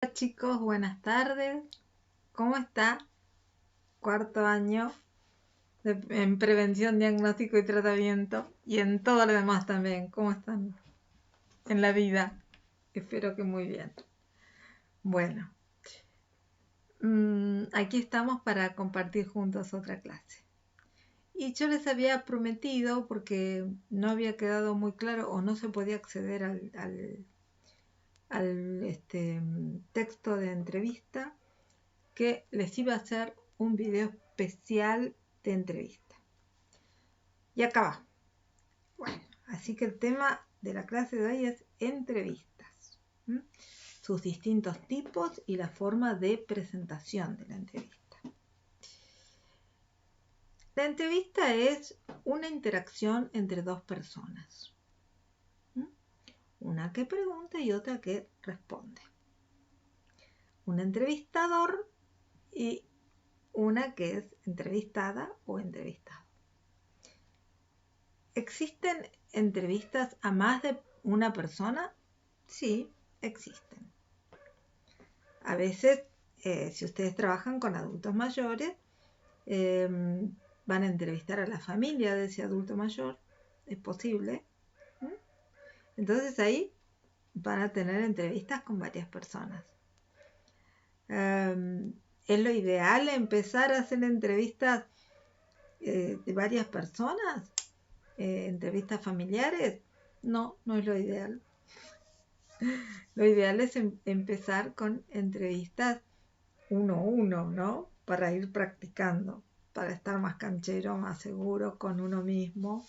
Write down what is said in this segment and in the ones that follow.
Hola chicos, buenas tardes. ¿Cómo está? Cuarto año en prevención, diagnóstico y tratamiento y en todo lo demás también. ¿Cómo están en la vida? Espero que muy bien. Bueno, aquí estamos para compartir juntos otra clase. Y yo les había prometido, porque no había quedado muy claro o no se podía acceder al texto de entrevista, que les iba a hacer un video especial de entrevista. Y acá va. Bueno, así que el tema de la clase de hoy es entrevistas. ¿Mm? Sus distintos tipos y la forma de presentación de la entrevista. La entrevista es una interacción entre dos personas. ¿Mm? Una que pregunta y otra que responde. Un entrevistador y una que es entrevistada o entrevistado. ¿Existen entrevistas a más de una persona? Sí, existen. A veces, si ustedes trabajan con adultos mayores, eh, van a entrevistar a la familia de ese adulto mayor. Es posible. ¿Mm? Entonces ahí van a tener entrevistas con varias personas. ¿Es lo ideal empezar a hacer entrevistas de varias personas? ¿Entrevistas familiares? No, no es lo ideal. Lo ideal es empezar con entrevistas uno a uno, ¿no? Para ir practicando, para estar más canchero, más seguro con uno mismo.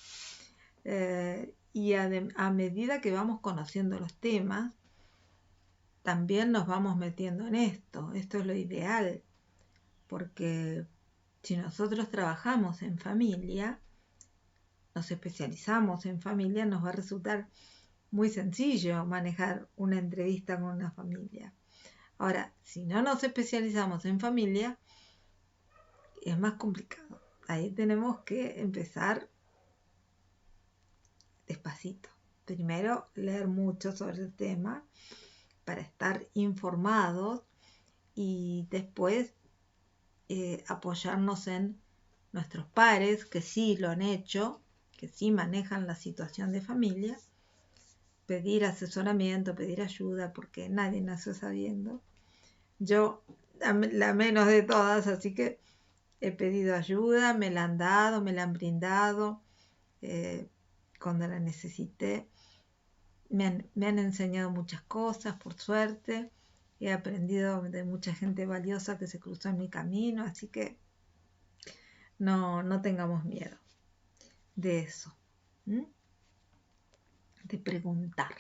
Y a medida que vamos conociendo los temas, también nos vamos metiendo en esto. Esto es lo ideal, porque si nosotros trabajamos en familia, nos especializamos en familia, nos va a resultar muy sencillo manejar una entrevista con una familia. Ahora, si no nos especializamos en familia, es más complicado. Ahí tenemos que empezar despacito. Primero, leer mucho sobre el tema para estar informados y después apoyarnos en nuestros pares que sí lo han hecho, que sí manejan la situación de familia, pedir asesoramiento, pedir ayuda, porque nadie nació sabiendo. Yo, la menos de todas, así que he pedido ayuda, me la han dado, me la han brindado, cuando la necesité. Me han enseñado muchas cosas, por suerte. He aprendido de mucha gente valiosa que se cruzó en mi camino, así que no tengamos miedo de eso, ¿m? De preguntar,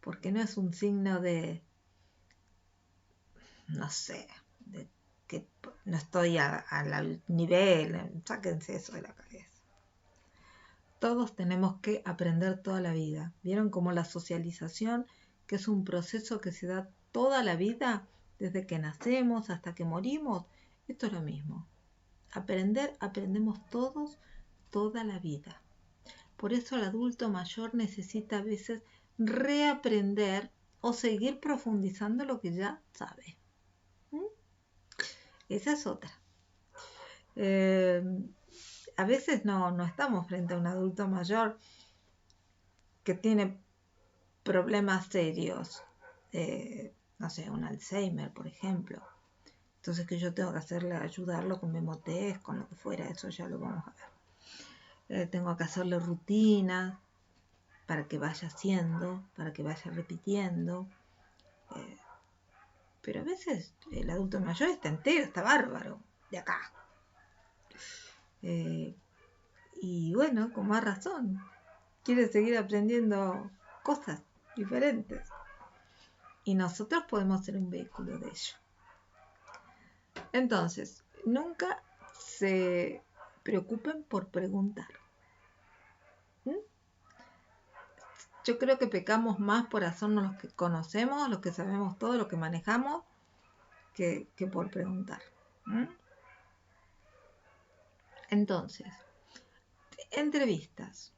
porque no es un signo de, no sé, de que no estoy al nivel, sáquense eso de la cabeza. Todos tenemos que aprender toda la vida. ¿Vieron cómo la socialización, que es un proceso que se da toda la vida, desde que nacemos hasta que morimos? Esto es lo mismo. Aprendemos todos toda la vida. Por eso el adulto mayor necesita a veces reaprender o seguir profundizando lo que ya sabe. ¿Mm? Esa es otra. A veces no estamos frente a un adulto mayor que tiene problemas serios, no sé, un Alzheimer, por ejemplo. Entonces, que yo tengo que hacerle, ayudarlo con memotest, con lo que fuera, eso ya lo vamos a ver. Tengo que hacerle rutinas para que vaya haciendo, para que vaya repitiendo. Pero a veces el adulto mayor está entero, está bárbaro, de acá. Y bueno, con más razón, quiere seguir aprendiendo cosas diferentes. Y nosotros podemos ser un vehículo de ello. Entonces, nunca se preocupen por preguntar. ¿Mm? Yo creo que pecamos más por hacernos los que conocemos, los que sabemos todo, los que manejamos, que por preguntar. ¿Mm? Entonces, entrevistas.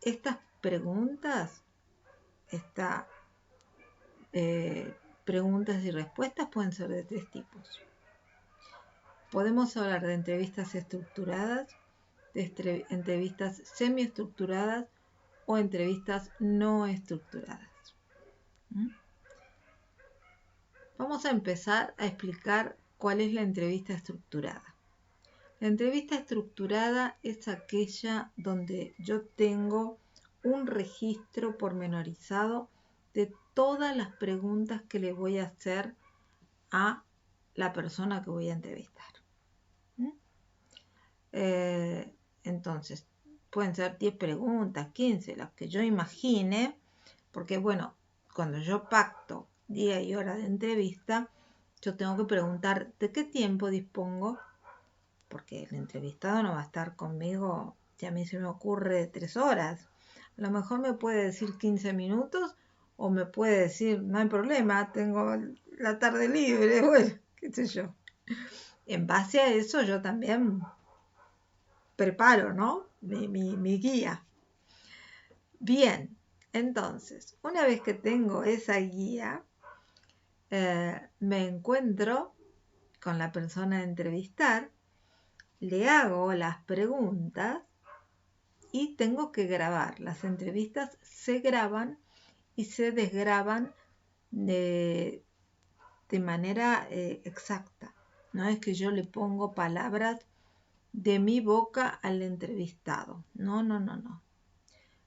Estas preguntas, preguntas y respuestas pueden ser de 3 tipos. Podemos hablar de entrevistas estructuradas, de entrevistas semiestructuradas o entrevistas no estructuradas. Vamos a empezar a explicar cuál es la entrevista estructurada. La entrevista estructurada es aquella donde yo tengo un registro pormenorizado de todas las preguntas que le voy a hacer a la persona que voy a entrevistar. Entonces, pueden ser 10 preguntas, 15, las que yo imagine, porque bueno, cuando yo pacto día y hora de entrevista, yo tengo que preguntar de qué tiempo dispongo, porque el entrevistado no va a estar conmigo, si a mí se me ocurre 3 horas. A lo mejor me puede decir 15 minutos o me puede decir, no hay problema, tengo la tarde libre, bueno, qué sé yo. En base a eso yo también preparo, ¿no? Mi guía. Bien, entonces, una vez que tengo esa guía, me encuentro con la persona a entrevistar, le hago las preguntas y tengo que grabar. Las entrevistas se graban y se desgraban de manera exacta. No es que yo le pongo palabras de mi boca al entrevistado. No.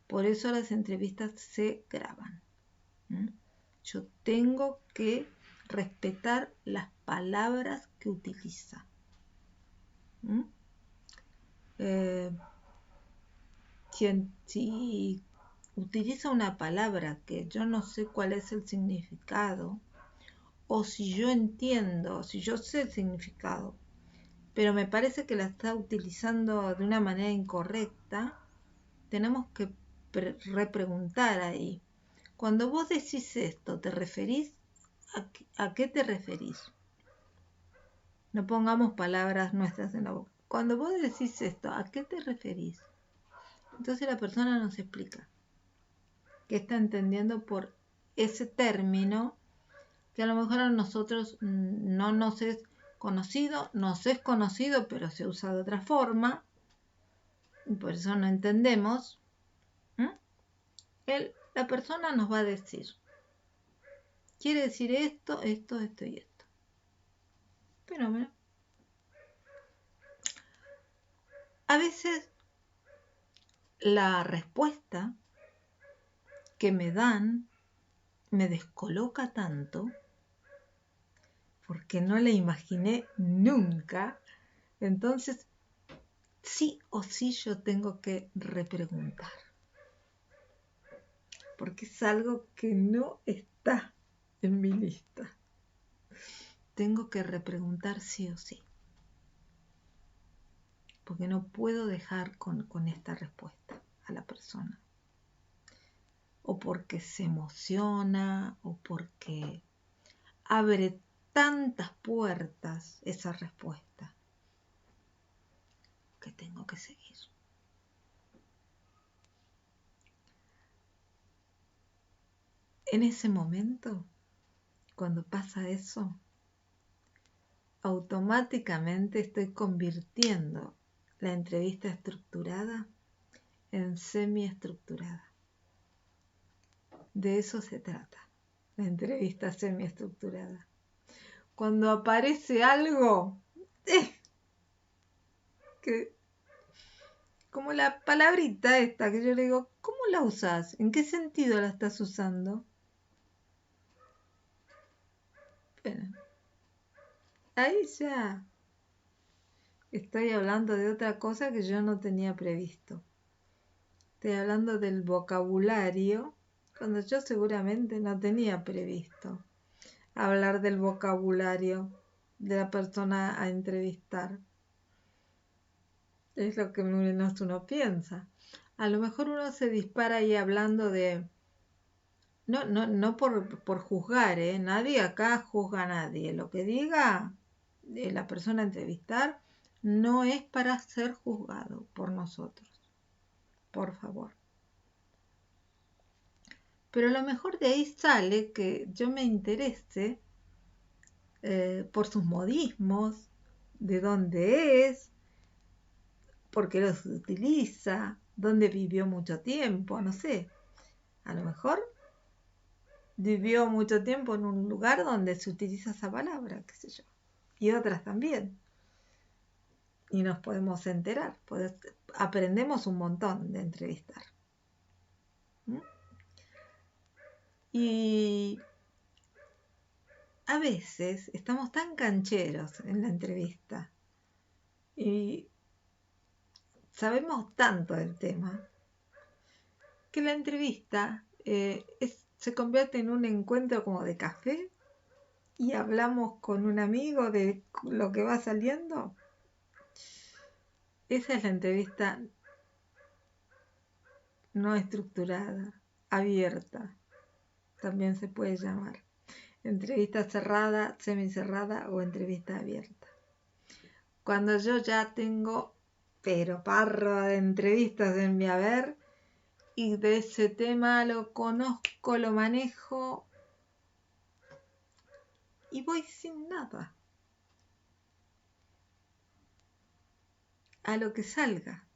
Por eso las entrevistas se graban. Yo tengo que respetar las palabras que utiliza. Si utiliza una palabra que yo no sé cuál es el significado, o si yo entiendo, si yo sé el significado, pero me parece que la está utilizando de una manera incorrecta, tenemos que repreguntar ahí. Cuando vos decís esto, ¿te referís a qué te referís? No pongamos palabras nuestras en la boca. Cuando vos decís esto, ¿a qué te referís? Entonces la persona nos explica qué está entendiendo por ese término que a lo mejor a nosotros no nos es conocido, pero se usa de otra forma y por eso no entendemos. La persona nos va a decir, quiere decir esto y esto. Fenómeno. A veces la respuesta que me dan me descoloca tanto porque no la imaginé nunca. Entonces, sí o sí yo tengo que repreguntar. Porque es algo que no está en mi lista. Tengo que repreguntar sí o sí. Porque no puedo dejar con esta respuesta a la persona. O porque se emociona, o porque abre tantas puertas esa respuesta que tengo que seguir. En ese momento, cuando pasa eso, automáticamente estoy convirtiendo la entrevista estructurada en semiestructurada. De eso se trata, la entrevista semiestructurada. Cuando aparece algo que, como la palabrita esta que yo le digo, ¿cómo la usas? ¿En qué sentido la estás usando? Bueno, ahí ya estoy hablando de otra cosa que yo no tenía previsto. Estoy hablando del vocabulario, cuando yo seguramente no tenía previsto hablar del vocabulario de la persona a entrevistar. Es lo que menos uno piensa. A lo mejor uno se dispara ahí hablando de... No por juzgar, ¿eh? Nadie acá juzga a nadie. Lo que diga la persona a entrevistar no es para ser juzgado por nosotros. Por favor. Pero a lo mejor de ahí sale que yo me interese por sus modismos, de dónde es, por qué los utiliza, dónde vivió mucho tiempo, no sé. A lo mejor vivió mucho tiempo en un lugar donde se utiliza esa palabra, qué sé yo. Y otras también. Y nos podemos enterar. Aprendemos un montón de entrevistar. ¿Mm? Y a veces estamos tan cancheros en la entrevista y sabemos tanto del tema que la entrevista se convierte en un encuentro como de café y hablamos con un amigo de lo que va saliendo. Esa es la entrevista no estructurada, abierta, también se puede llamar. Entrevista cerrada, semicerrada o entrevista abierta. Cuando yo ya tengo, pero parra de entrevistas en mi haber y de ese tema lo conozco, lo manejo y voy sin nada. A lo que salga.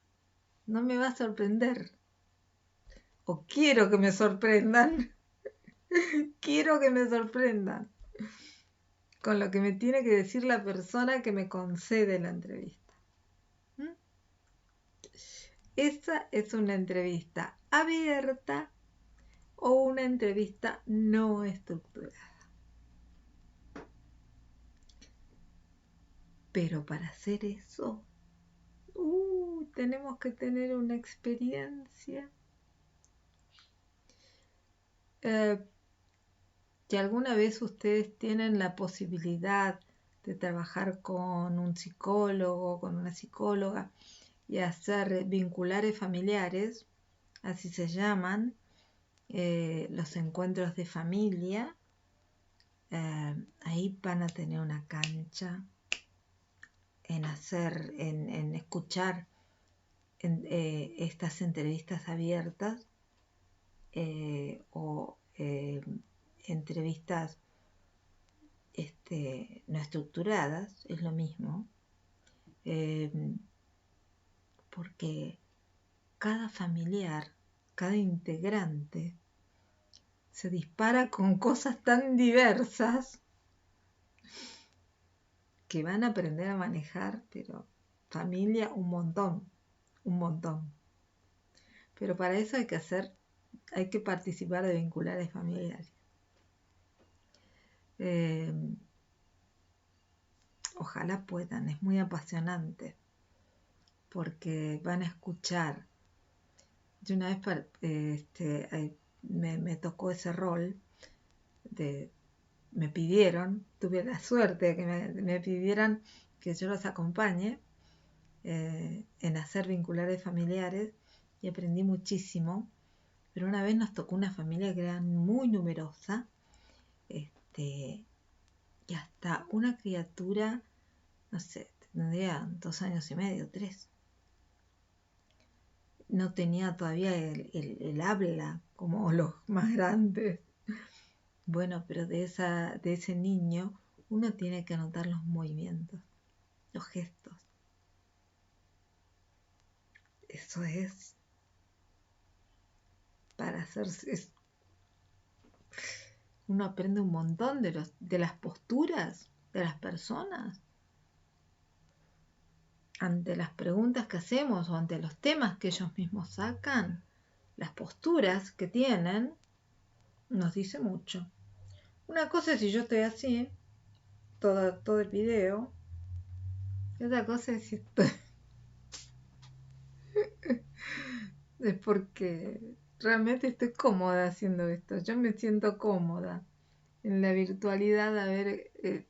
No me va a sorprender. O quiero que me sorprendan. Quiero que me sorprendan con lo que me tiene que decir la persona que me concede la entrevista. ¿Mm? Esa es una entrevista abierta o una entrevista no estructurada. Pero para hacer eso, tenemos que tener una experiencia. Si alguna vez ustedes tienen la posibilidad de trabajar con un psicólogo, con una psicóloga y hacer vinculares familiares, así se llaman, los encuentros de familia, ahí van a tener una cancha en escuchar estas entrevistas abiertas o entrevistas no estructuradas, es lo mismo, porque cada familiar, cada integrante se dispara con cosas tan diversas que van a aprender a manejar, pero familia un montón. Pero para eso hay que participar de vinculares familiares. Ojalá puedan, es muy apasionante, porque van a escuchar. Yo una vez me tocó ese rol me pidieron, tuve la suerte de que me pidieran que yo los acompañe en hacer vinculares familiares y aprendí muchísimo. Pero una vez nos tocó una familia que era muy numerosa, y hasta una criatura, no sé, tendría 2 años y medio, 3. No tenía todavía el habla como los más grandes. Bueno, pero de ese niño uno tiene que anotar los movimientos, los gestos. Eso es para hacerse. Uno aprende un montón de las posturas de las personas ante las preguntas que hacemos o ante los temas que ellos mismos sacan. Las posturas que tienen nos dice mucho. Una cosa es si yo estoy así, todo el video, y otra cosa es si estoy... es porque realmente estoy cómoda haciendo esto. Yo me siento cómoda en la virtualidad de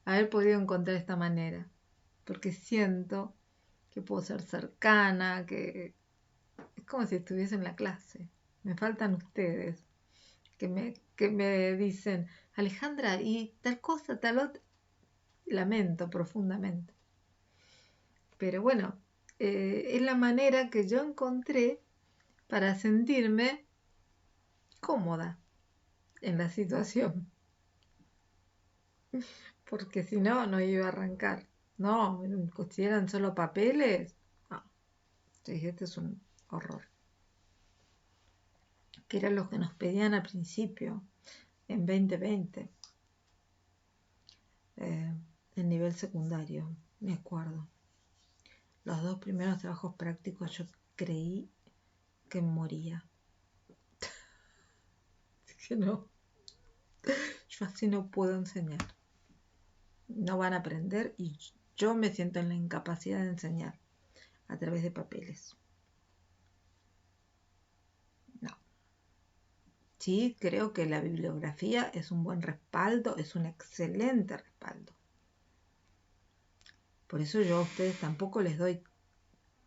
haber podido encontrar esta manera. Porque siento que puedo ser cercana, que es como si estuviese en la clase. Me faltan ustedes que me dicen, Alejandra, y tal cosa, tal otra. Lamento profundamente. Pero bueno, es la manera que yo encontré para sentirme cómoda en la situación, porque si no, no iba a arrancar. No, si eran solo papeles, no. Sí, este es un horror. Que era lo que nos pedían al principio, en 2020, en nivel secundario, me acuerdo. Los 2 primeros trabajos prácticos yo creí que moría. Que no, yo así no puedo enseñar. No van a aprender y yo me siento en la incapacidad de enseñar a través de papeles. No. Sí, creo que la bibliografía es un buen respaldo, es un excelente respaldo. Por eso yo a ustedes tampoco les doy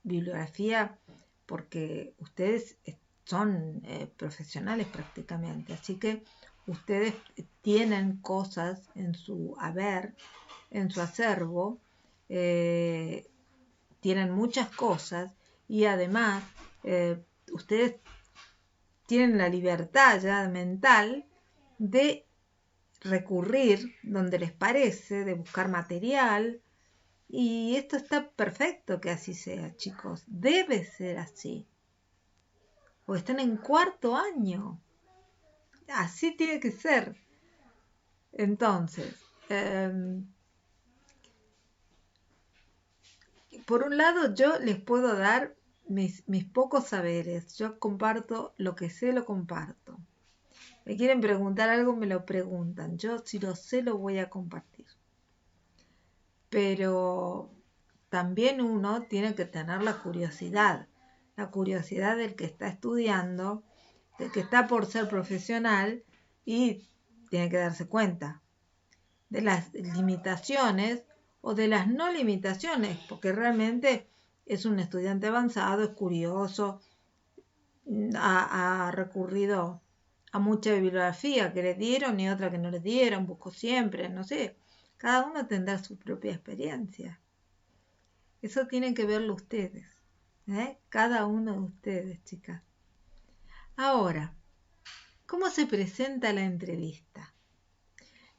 bibliografía, porque ustedes son profesionales prácticamente, así que ustedes tienen cosas en su haber, en su acervo, tienen muchas cosas y además ustedes tienen la libertad ya mental de recurrir donde les parece, de buscar material. Y esto está perfecto que así sea, chicos. Debe ser así. O están en 4º año. Así tiene que ser. Entonces, por un lado yo les puedo dar mis pocos saberes. Yo comparto lo que sé, lo comparto. Me quieren preguntar algo, me lo preguntan. Yo si lo sé, lo voy a compartir. Pero también uno tiene que tener la curiosidad del que está estudiando, del que está por ser profesional y tiene que darse cuenta de las limitaciones o de las no limitaciones, porque realmente es un estudiante avanzado, es curioso, ha recurrido a mucha bibliografía que le dieron y otra que no le dieron, buscó siempre, no sé, cada uno tendrá su propia experiencia. Eso tienen que verlo ustedes, cada uno de ustedes, chicas. Ahora, ¿cómo se presenta la entrevista?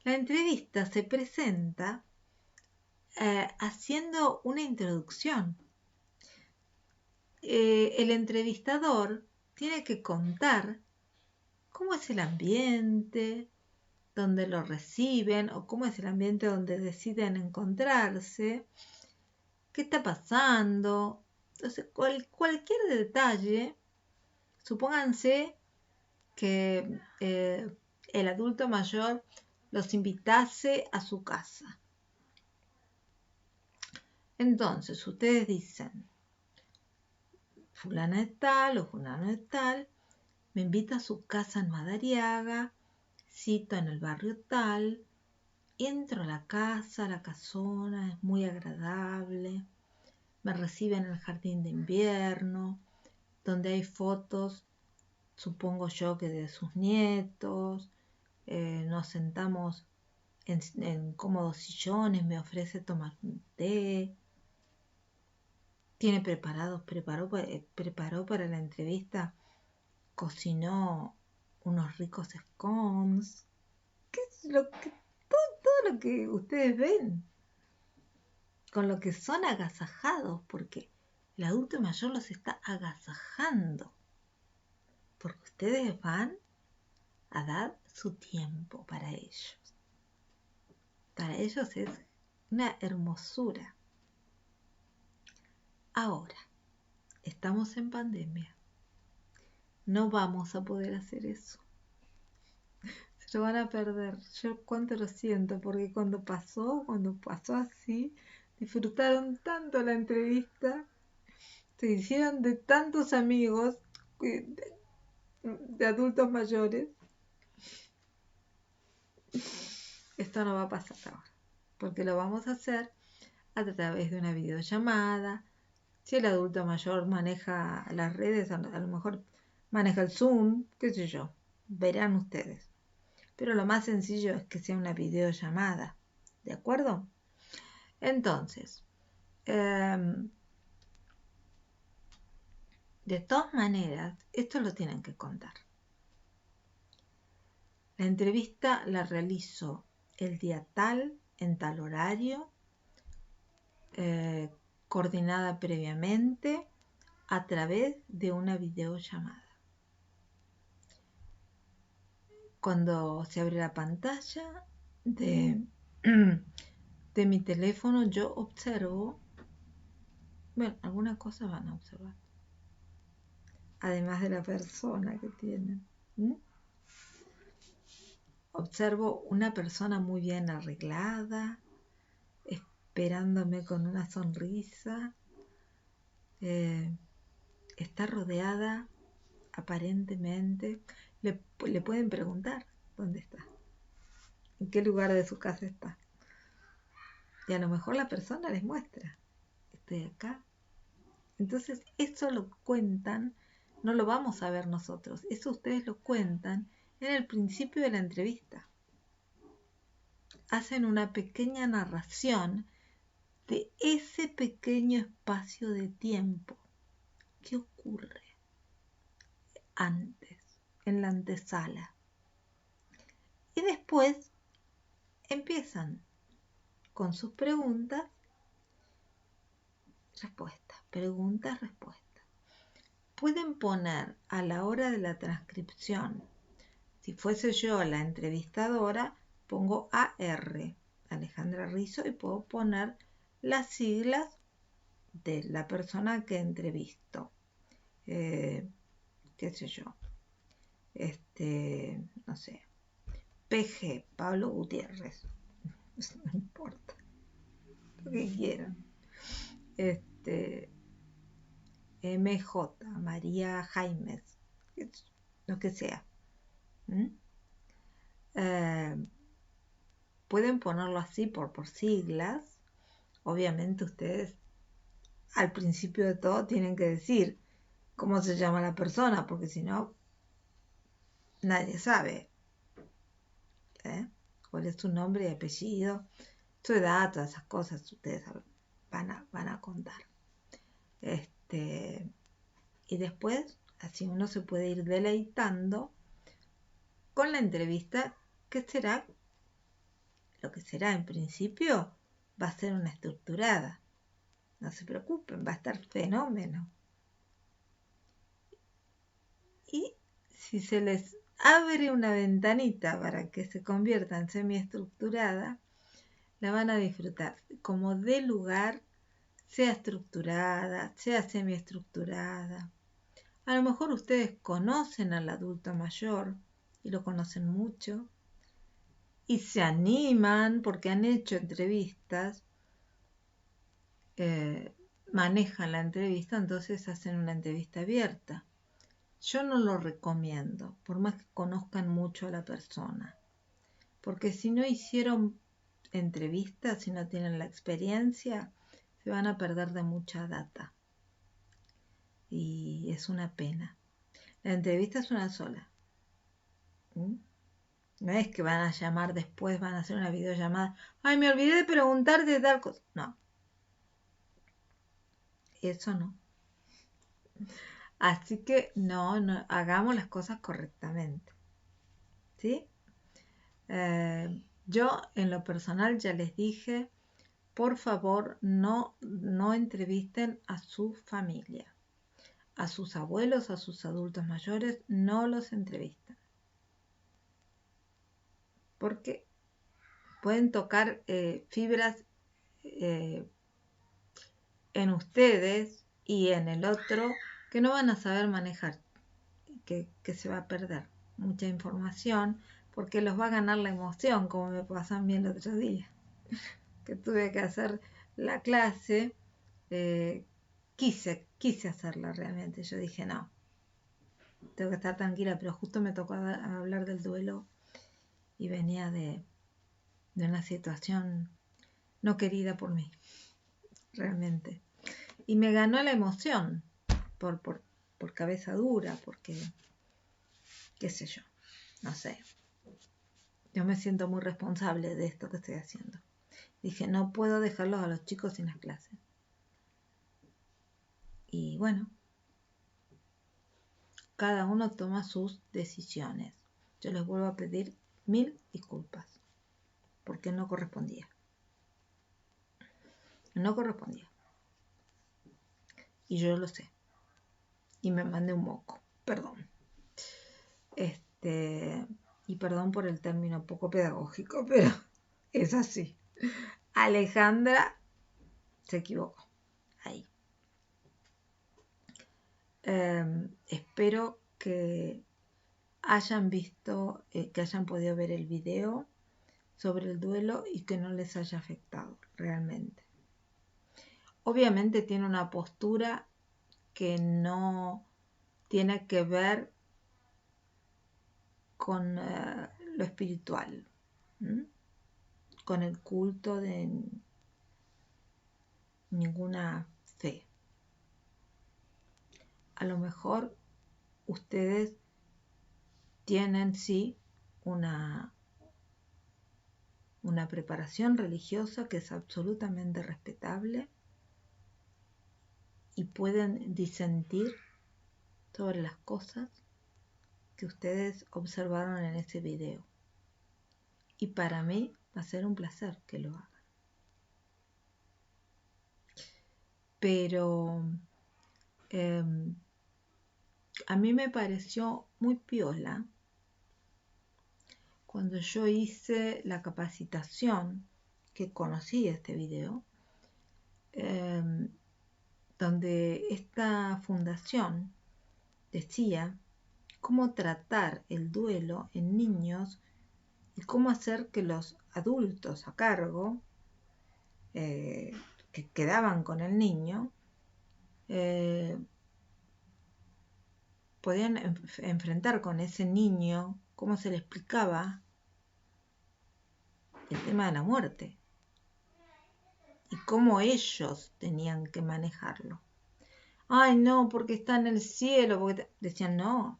La entrevista se presenta haciendo una introducción. El entrevistador tiene que contar cómo es el ambiente donde lo reciben o cómo es el ambiente donde deciden encontrarse, qué está pasando. Entonces, cualquier detalle, supónganse que el adulto mayor los invitase a su casa. Entonces, ustedes dicen, fulana de tal o fulano de tal, me invita a su casa en Madariaga, cito en el barrio tal, entro a la casa, la casona es muy agradable, me reciben en el jardín de invierno, donde hay fotos, supongo yo que de sus nietos, nos sentamos en cómodos sillones, me ofrece tomar un té, preparó para la entrevista, cocinó unos ricos scones, qué es todo lo que ustedes ven, con lo que son agasajados, porque el adulto mayor los está agasajando, porque ustedes van a dar su tiempo para ellos. Para ellos es una hermosura. Ahora, estamos en pandemia. No vamos a poder hacer eso. Se lo van a perder. Yo cuánto lo siento, porque cuando pasó así, disfrutaron tanto la entrevista, se hicieron de tantos amigos de adultos mayores. Esto no va a pasar ahora, porque lo vamos a hacer a través de una videollamada. Si el adulto mayor maneja las redes, a lo mejor maneja el Zoom, qué sé yo, verán ustedes. Pero lo más sencillo es que sea una videollamada, ¿de acuerdo? Entonces, de todas maneras, esto lo tienen que contar. La entrevista la realizo el día tal, en tal horario, coordinada previamente a través de una videollamada. Cuando se abre la pantalla de mi teléfono, yo observo, bueno, algunas cosas van a observar, además de la persona que tienen. Observo una persona muy bien arreglada, esperándome con una sonrisa. Está rodeada, aparentemente. Le pueden preguntar dónde está, en qué lugar de su casa está. Y a lo mejor la persona les muestra, estoy acá. Entonces eso lo cuentan, no lo vamos a ver nosotros, eso ustedes lo cuentan en el principio de la entrevista. Hacen una pequeña narración de ese pequeño espacio de tiempo. ¿Qué ocurre antes, en la antesala? Y después empiezan con sus preguntas, respuestas, preguntas, respuestas. Pueden poner a la hora de la transcripción, si fuese yo la entrevistadora, pongo AR, Alejandra Rizzo, y puedo poner las siglas de la persona que entrevisto. Qué sé yo, no sé, PG, Pablo Gutiérrez, no importa, lo que quieran. MJ, María Jaimes, lo que sea. Pueden ponerlo así por siglas. Obviamente ustedes al principio de todo tienen que decir cómo se llama la persona, porque si no, nadie sabe cuál es su nombre y apellido, su edad, todas esas cosas ustedes van a contar. Y después, así uno se puede ir deleitando con la entrevista, que será, lo que será en principio, va a ser una estructurada. No se preocupen, va a estar fenómeno. Y si se les abre una ventanita para que se convierta en semiestructurada, la van a disfrutar. Como dé lugar, sea estructurada, sea semiestructurada. A lo mejor ustedes conocen al adulto mayor y lo conocen mucho y se animan porque han hecho entrevistas, manejan la entrevista, entonces hacen una entrevista abierta. Yo no lo recomiendo, por más que conozcan mucho a la persona, porque si no hicieron entrevistas, si no tienen la experiencia, se van a perder de mucha data. Y es una pena. La entrevista es una sola. No es que van a llamar después, van a hacer una videollamada. Ay, me olvidé de preguntarte tal cosa. No. Eso no. Así que no, hagamos las cosas correctamente. ¿Sí? Yo en lo personal ya les dije, por favor no entrevisten a su familia. A sus abuelos, a sus adultos mayores, no los entrevistan. Porque pueden tocar fibras en ustedes y en el otro que no van a saber manejar, que se va a perder mucha información porque los va a ganar la emoción, como me pasó a mí el otro día, que tuve que hacer la clase. Quise hacerla realmente. Yo dije, no, tengo que estar tranquila, pero justo me tocó hablar del duelo y venía de una situación no querida por mí, realmente. Y me ganó la emoción por cabeza dura, porque, qué sé yo, no sé. Yo me siento muy responsable de esto que estoy haciendo. Dije, no puedo dejarlos a los chicos sin las clases. Y bueno, cada uno toma sus decisiones. Yo les vuelvo a pedir 1000 disculpas, porque no correspondía. No correspondía. Y yo lo sé. Y me mandé un moco. Perdón. Y perdón por el término poco pedagógico, pero es así. Alejandra se equivocó. Ahí. Espero que hayan visto, que hayan podido ver el video sobre el duelo y que no les haya afectado realmente. Obviamente tiene una postura que no tiene que ver con lo espiritual, con el culto de ninguna fe. A lo mejor ustedes tienen sí una preparación religiosa que es absolutamente respetable y pueden disentir sobre las cosas que ustedes observaron en ese video. Y para mí va a ser un placer que lo hagan. Pero a mí me pareció muy piola cuando yo hice la capacitación que conocí este video, donde esta fundación decía cómo tratar el duelo en niños y cómo hacer que los adultos a cargo que quedaban con el niño podían enfrentar con ese niño, cómo se le explicaba el tema de la muerte y cómo ellos tenían que manejarlo. Ay, no, porque está en el cielo, porque decían no.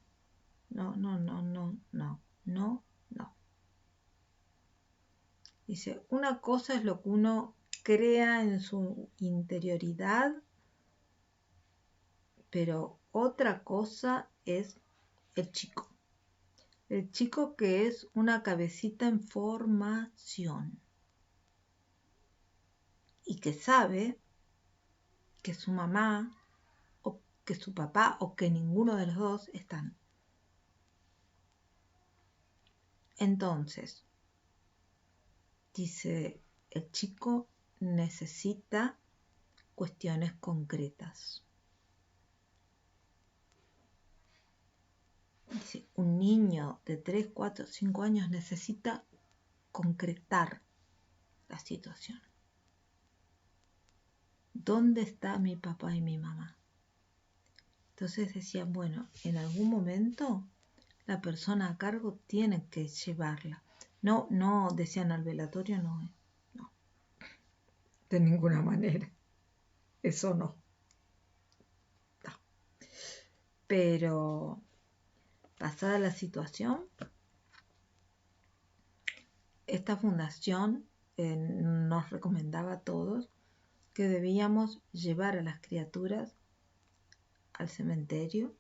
Dice, una cosa es lo que uno crea en su interioridad, pero otra cosa es el chico. El chico que es una cabecita en formación y que sabe que su mamá o que su papá o que ninguno de los dos están. Entonces, dice, el chico necesita cuestiones concretas. Dice, un niño de 3, 4, 5 años necesita concretar la situación. ¿Dónde está mi papá y mi mamá? Entonces decían, bueno, en algún momento la persona a cargo tiene que llevarla. No decían al velatorio, no, de ninguna manera. Eso no. Pero pasada la situación, esta fundación nos recomendaba a todos que debíamos llevar a las criaturas al cementerio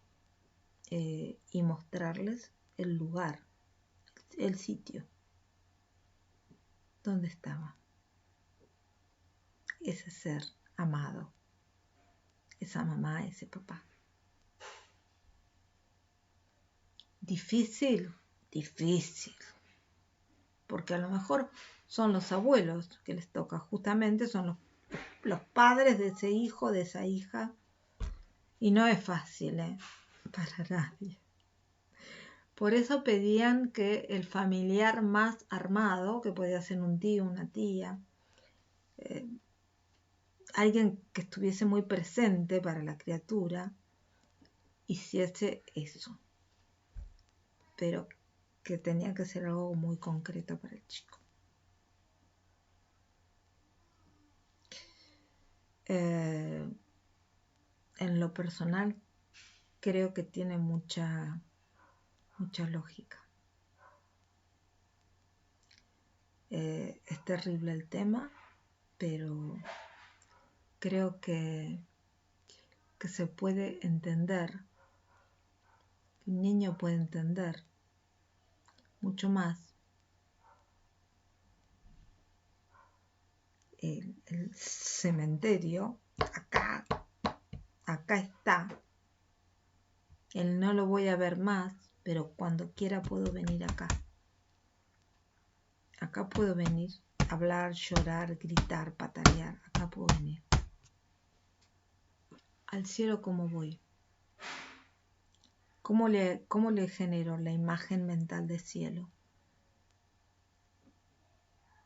y mostrarles el lugar, el sitio donde estaba ese ser amado, esa mamá, ese papá. Difícil, porque a lo mejor son los abuelos que les toca, justamente son los padres de ese hijo, de esa hija, y no es fácil, para nadie. Por eso pedían que el familiar más armado, que podía ser un tío, una tía, alguien que estuviese muy presente para la criatura, hiciese eso. Pero que tenía que ser algo muy concreto para el chico. En lo personal, creo que tiene mucha lógica. Es terrible el tema, pero creo que se puede entender, un niño puede entender mucho más el cementerio, acá está. Él no lo voy a ver más, pero cuando quiera puedo venir acá. Acá puedo venir, hablar, llorar, gritar, patalear. Acá puedo venir. Al cielo, ¿cómo voy? ¿Cómo le genero la imagen mental del cielo?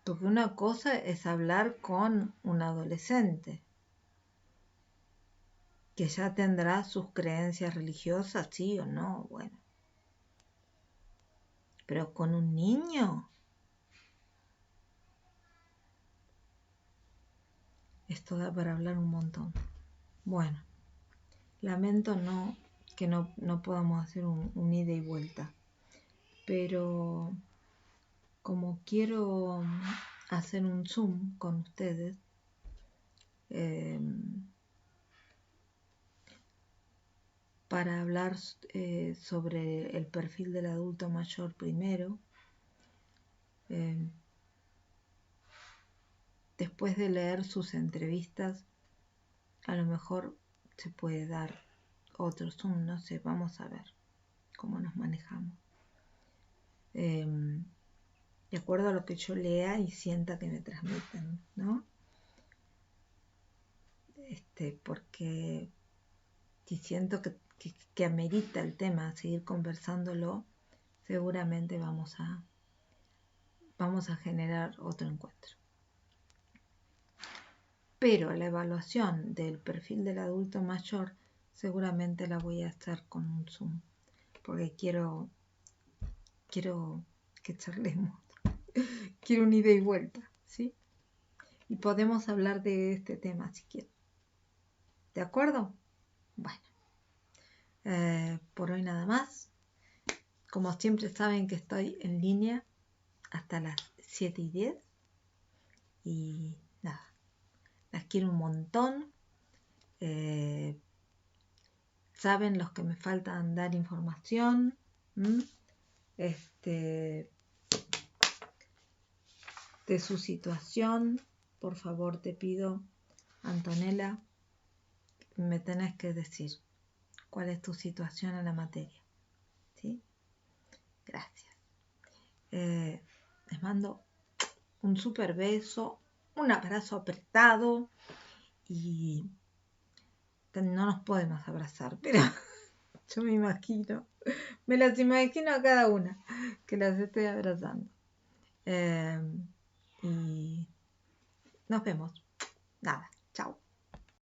Porque una cosa es hablar con un adolescente, que ya tendrá sus creencias religiosas, sí o no, bueno. Pero con un niño, esto da para hablar un montón. Bueno, lamento que no podamos hacer un ida y vuelta, pero como quiero hacer un Zoom con ustedes, para hablar sobre el perfil del adulto mayor primero, después de leer sus entrevistas, a lo mejor se puede dar otro Zoom, no sé, vamos a ver cómo nos manejamos. De acuerdo a lo que yo lea y sienta que me transmiten, ¿no? Porque si siento que amerita el tema seguir conversándolo, seguramente vamos a generar otro encuentro. Pero la evaluación del perfil del adulto mayor seguramente la voy a hacer con un Zoom, porque quiero que charlemos. Quiero un ida y vuelta, ¿sí? Y podemos hablar de este tema si quieren. ¿De acuerdo? Bueno, por hoy nada más. Como siempre saben que estoy en línea hasta las 7:10. Y nada, las quiero un montón. Saben los que me faltan dar información. De su situación, por favor te pido, Antonella, me tenés que decir cuál es tu situación en la materia, ¿sí? Gracias. Les mando un súper beso, un abrazo apretado y no nos podemos abrazar, pero yo me las imagino a cada una que las estoy abrazando. Y nos vemos. Nada, chao.